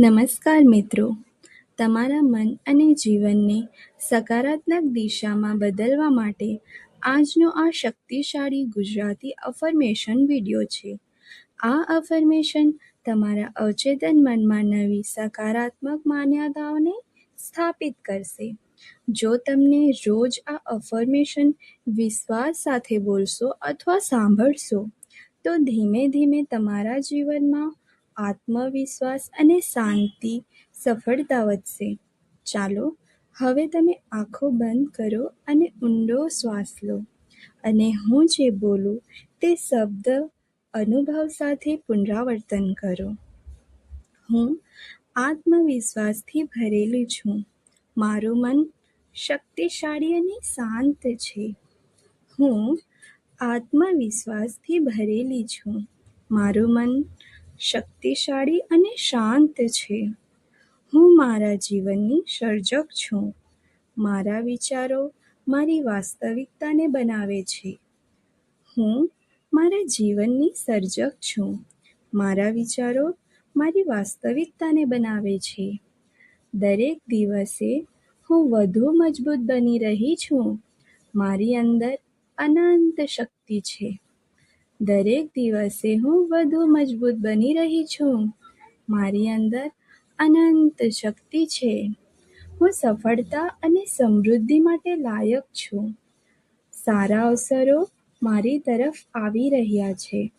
નમસ્કાર મિત્રો, તમારા મન અને જીવનને સકારાત્મક દિશામાં બદલવા માટે આજનો આ શક્તિશાળી ગુજરાતી અફર્મેશન વિડીયો છે. આ અફર્મેશન તમારા અવચેતન મનમાં નવી સકારાત્મક માન્યતાઓને સ્થાપિત કરશે. જો તમને રોજ આ અફર્મેશન વિશ્વાસ સાથે બોલશો અથવા સાંભળશો, તો ધીમે ધીમે તમારા જીવનમાં આત્મવિશ્વાસ અને શાંતિ સફળતા વધશે. ચાલો હવે તમે આંખો બંધ કરો અને ઊંડો શ્વાસ લો અને હું જે બોલું તે શબ્દ અનુભવ સાથે પુનરાવર્તન કરો. હું આત્મવિશ્વાસથી ભરેલું છું. મારું મન શક્તિશાળી અને શાંત છે. હું આત્મવિશ્વાસથી ભરેલી છું. મારું મન શક્તિશાળી અને શાંત છે. હું મારા જીવનની સર્જક છું. મારા વિચારો મારી વાસ્તવિકતાને બનાવે છે. હું મારા જીવનની સર્જક છું. મારા વિચારો મારી વાસ્તવિકતાને બનાવે છે. દરેક દિવસે હું વધુ મજબૂત બની રહી છું. મારી અંદર અનંત શક્તિ છે. દરેક દિવસે હું વધુ મજબૂત બની રહી છું. મારી અંદર અનંત શક્તિ છે. હું સફળતા અને સમૃદ્ધિ માટે લાયક છું. સારા અવસરો મારી તરફ આવી રહ્યા છે.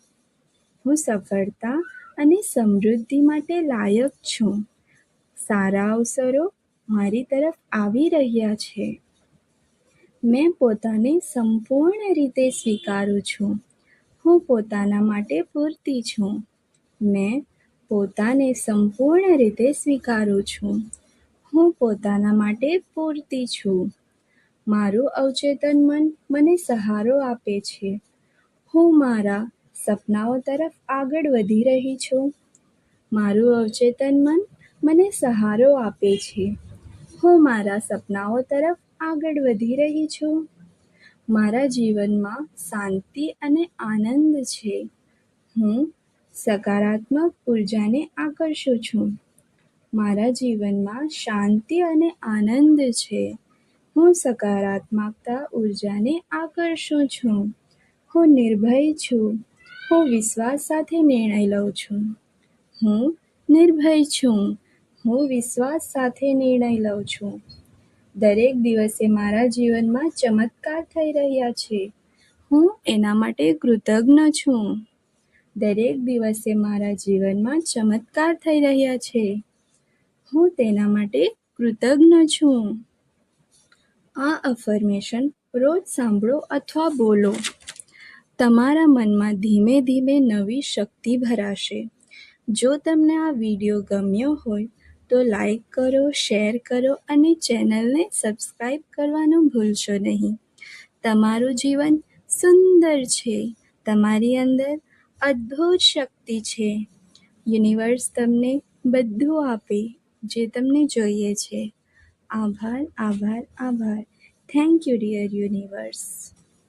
હું સફળતા અને સમૃદ્ધિ માટે લાયક છું. સારા અવસરો મારી તરફ આવી રહ્યા છે. મેં પોતાને સંપૂર્ણ રીતે સ્વીકારું છું. હું પોતાના માટે પૂરતી છું. મેં પોતાને સંપૂર્ણ રીતે સ્વીકારું છું. હું પોતાના માટે પૂરતી છું. મારું અવચેતન મન મને સહારો આપે છે. હું મારા સપનાઓ તરફ આગળ વધી રહી છું. મારું અવચેતન મન મને સહારો આપે છે. હું મારા સપનાઓ તરફ આગળ વધી રહી છું. મારા જીવનમાં શાંતિ અને આનંદ છે. હું સકારાત્મક ઉર્જાને આકર્ષું છું. મારા જીવનમાં શાંતિ અને આનંદ છે. હું સકારાત્મકતા ઉર્જાને આકર્ષું છું. હું નિર્ભય છું. હું વિશ્વાસ સાથે નિર્ણય લઉં છું. હું નિર્ભય છું. હું વિશ્વાસ સાથે નિર્ણય લઉં છું. દરેક દિવસે મારા જીવનમાં ચમત્કાર થઈ રહ્યા છે. હું એના માટે કૃતજ્ઞ છું. દરેક દિવસે મારા જીવનમાં ચમત્કાર થઈ રહ્યા છે. હું તેના માટે કૃતજ્ઞ છું. આ અફર્મેશન રોજ સાંભળો અથવા બોલો. તમારા મનમાં ધીમે ધીમે નવી શક્તિ ભરાશે. જો તમને આ વિડીયો ગમ્યો હોય તો લાઈક કરો, શેર કરો અને ચેનલને સબસ્ક્રાઈબ કરવાનું ભૂલશો નહીં. તમારું જીવન સુંદર છે. તમારી અંદર અદ્ભુત શક્તિ છે. યુનિવર્સ તમને બધું આપે જે તમને જોઈએ છે. આભાર, આભાર, આભાર. Thank you dear universe.